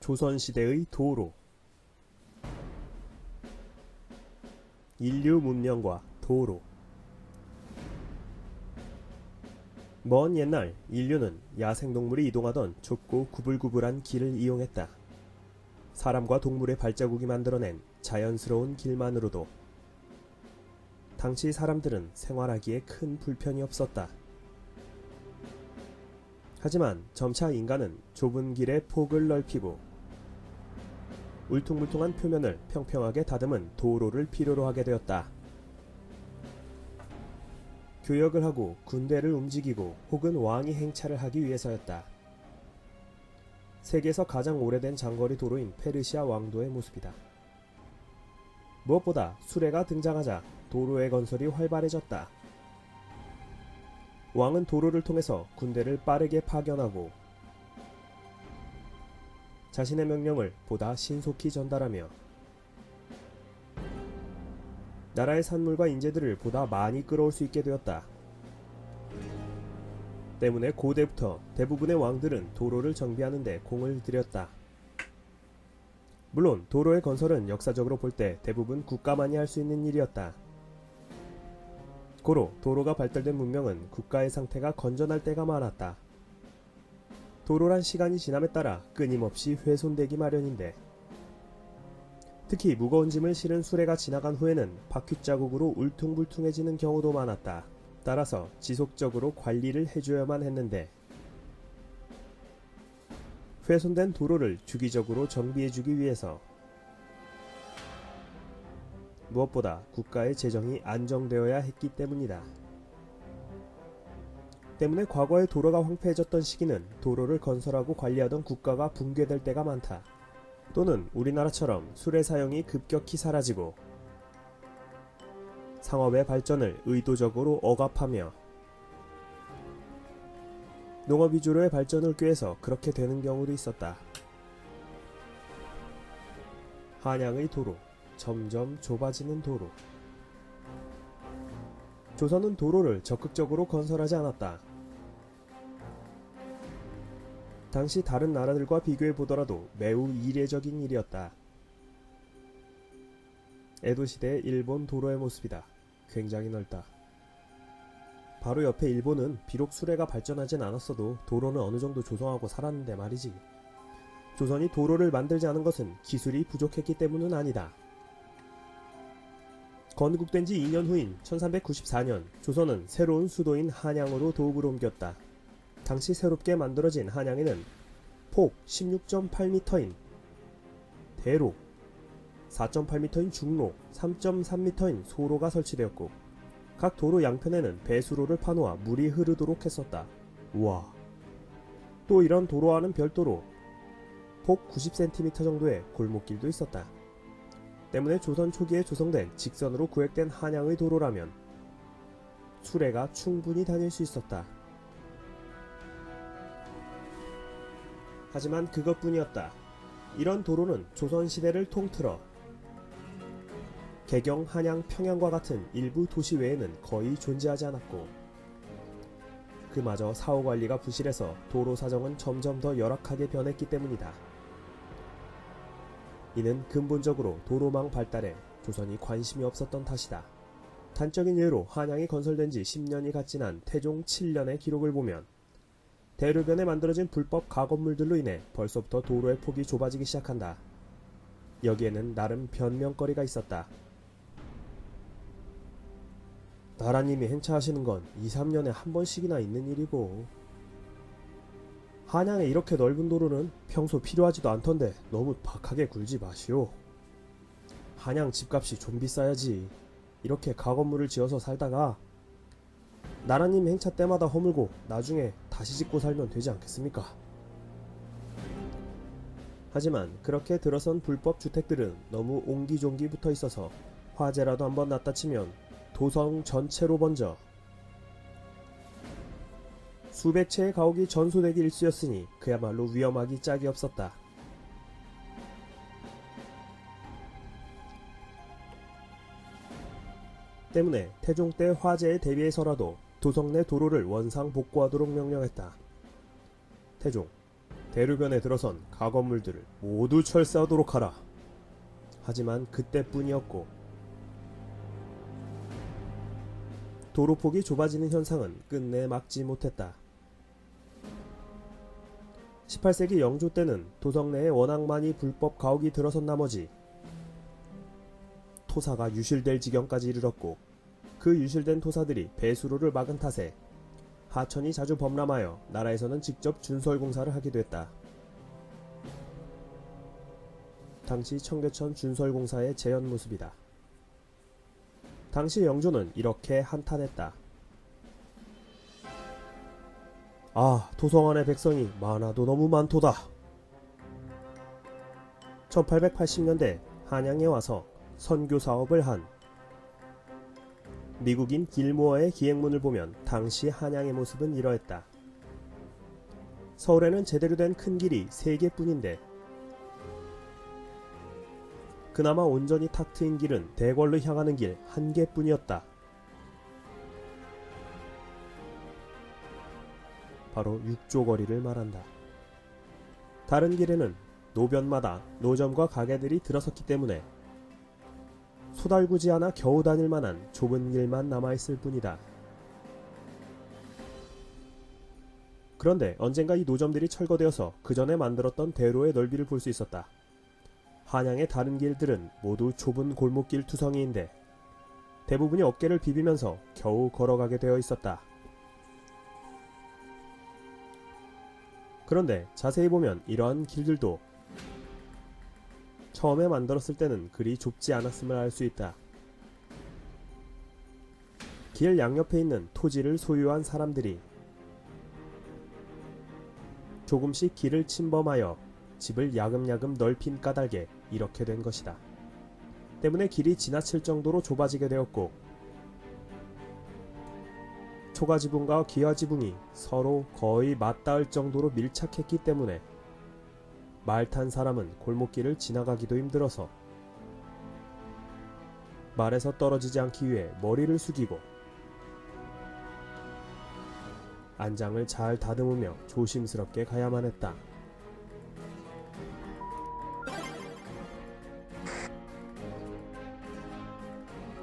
조선시대의 도로. 인류 문명과 도로. 먼 옛날 인류는 야생동물이 이동하던 좁고 구불구불한 길을 이용했다. 사람과 동물의 발자국이 만들어낸 자연스러운 길만으로도 당시 사람들은 생활하기에 큰 불편이 없었다. 하지만 점차 인간은 좁은 길의 폭을 넓히고 울퉁불퉁한 표면을 평평하게 다듬은 도로를 필요로 하게 되었다. 교역을 하고 군대를 움직이고 혹은 왕이 행차를 하기 위해서였다. 세계에서 가장 오래된 장거리 도로인 페르시아 왕도의 모습이다. 무엇보다 수레가 등장하자 도로의 건설이 활발해졌다. 왕은 도로를 통해서 군대를 빠르게 파견하고 자신의 명령을 보다 신속히 전달하며 나라의 산물과 인재들을 보다 많이 끌어올 수 있게 되었다. 때문에 고대부터 대부분의 왕들은 도로를 정비하는 데 공을 들였다. 물론 도로의 건설은 역사적으로 볼 때 대부분 국가만이 할 수 있는 일이었다. 고로 도로가 발달된 문명은 국가의 상태가 건전할 때가 많았다. 도로란 시간이 지남에 따라 끊임없이 훼손되기 마련인데 특히 무거운 짐을 실은 수레가 지나간 후에는 바퀴 자국으로 울퉁불퉁해지는 경우도 많았다. 따라서 지속적으로 관리를 해줘야만 했는데 훼손된 도로를 주기적으로 정비해주기 위해서 무엇보다 국가의 재정이 안정되어야 했기 때문이다. 때문에 과거의 도로가 황폐해졌던 시기는 도로를 건설하고 관리하던 국가가 붕괴될 때가 많다. 또는 우리나라처럼 수레 사용이 급격히 사라지고 상업의 발전을 의도적으로 억압하며 농업 위주로의 발전을 꾀해서 그렇게 되는 경우도 있었다. 한양의 도로, 점점 좁아지는 도로. 조선은 도로를 적극적으로 건설하지 않았다. 당시 다른 나라들과 비교해 보더라도 매우 이례적인 일이었다. 에도시대의 일본 도로의 모습이다. 굉장히 넓다. 바로 옆에 일본은 비록 수레가 발전하진 않았어도 도로는 어느 정도 조성하고 살았는데 말이지. 조선이 도로를 만들지 않은 것은 기술이 부족했기 때문은 아니다. 건국된 지 2년 후인 1394년 조선은 새로운 수도인 한양으로 도읍을 옮겼다. 당시 새롭게 만들어진 한양에는 폭 16.8m인 대로, 4.8m인 중로, 3.3m인 소로가 설치되었고 각 도로 양편에는 배수로를 파놓아 물이 흐르도록 했었다. 우와. 또 이런 도로와는 별도로 폭 90cm 정도의 골목길도 있었다. 때문에 조선 초기에 조성된 직선으로 구획된 한양의 도로라면 수레가 충분히 다닐 수 있었다. 하지만 그것뿐이었다. 이런 도로는 조선시대를 통틀어 개경, 한양, 평양과 같은 일부 도시 외에는 거의 존재하지 않았고 그마저 사후관리가 부실해서 도로 사정은 점점 더 열악하게 변했기 때문이다. 이는 근본적으로 도로망 발달에 조선이 관심이 없었던 탓이다. 단적인 예로 한양이 건설된 지 10년이 갓 지난 태종 7년의 기록을 보면 대로변에 만들어진 불법 가건물들로 인해 벌써부터 도로의 폭이 좁아지기 시작한다. 여기에는 나름 변명거리가 있었다. 나라님이 행차하시는 건 2, 3년에 한 번씩이나 있는 일이고 한양에 이렇게 넓은 도로는 평소 필요하지도 않던데 너무 박하게 굴지 마시오. 한양 집값이 좀 비싸야지. 이렇게 가건물을 지어서 살다가 나라님 행차 때마다 허물고 나중에 다시 짓고 살면 되지 않겠습니까? 하지만 그렇게 들어선 불법 주택들은 너무 옹기종기 붙어 있어서 화재라도 한번 났다 치면 도성 전체로 번져 수백 채의 가옥이 전소되기 일쑤였으니 그야말로 위험하기 짝이 없었다. 때문에 태종 때 화재에 대비해서라도 도성 내 도로를 원상 복구하도록 명령했다. 태종 대로변에 들어선 가건물들을 모두 철사하도록 하라. 하지만 그때뿐이었고, 도로폭이 좁아지는 현상은 끝내 막지 못했다. 18세기 영조 때는 도성 내에 워낙 많이 불법 가옥이 들어선 나머지 토사가 유실될 지경까지 이르렀고, 그 유실된 토사들이 배수로를 막은 탓에 하천이 자주 범람하여 나라에서는 직접 준설공사를 하게 됐다. 당시 청계천 준설공사의 재현 모습이다. 당시 영조는 이렇게 한탄했다. 아, 도성 안의 백성이 많아도 너무 많도다. 1880년대 한양에 와서 선교 사업을 한 미국인 길모어의 기행문을 보면 당시 한양의 모습은 이러했다. 서울에는 제대로 된 큰 길이 3개뿐인데 그나마 온전히 탁 트인 길은 대궐로 향하는 길 1개뿐이었다. 바로 육조거리를 말한다. 다른 길에는 노변마다 노점과 가게들이 들어섰기 때문에 소달구지 않아 겨우 다닐 만한 좁은 길만 남아있을 뿐이다. 그런데 언젠가 이 노점들이 철거되어서 그 전에 만들었던 대로의 넓이를 볼 수 있었다. 한양의 다른 길들은 모두 좁은 골목길 투성이인데 대부분이 어깨를 비비면서 겨우 걸어가게 되어 있었다. 그런데 자세히 보면 이러한 길들도 처음에 만들었을 때는 그리 좁지 않았음을 알 수 있다. 길 양옆에 있는 토지를 소유한 사람들이 조금씩 길을 침범하여 집을 야금야금 넓힌 까닭에 이렇게 된 것이다. 때문에 길이 지나칠 정도로 좁아지게 되었고, 초가지붕과 기와지붕이 서로 거의 맞닿을 정도로 밀착했기 때문에 말 탄 사람은 골목길을 지나가기도 힘들어서 말에서 떨어지지 않기 위해 머리를 숙이고 안장을 잘 다듬으며 조심스럽게 가야만 했다.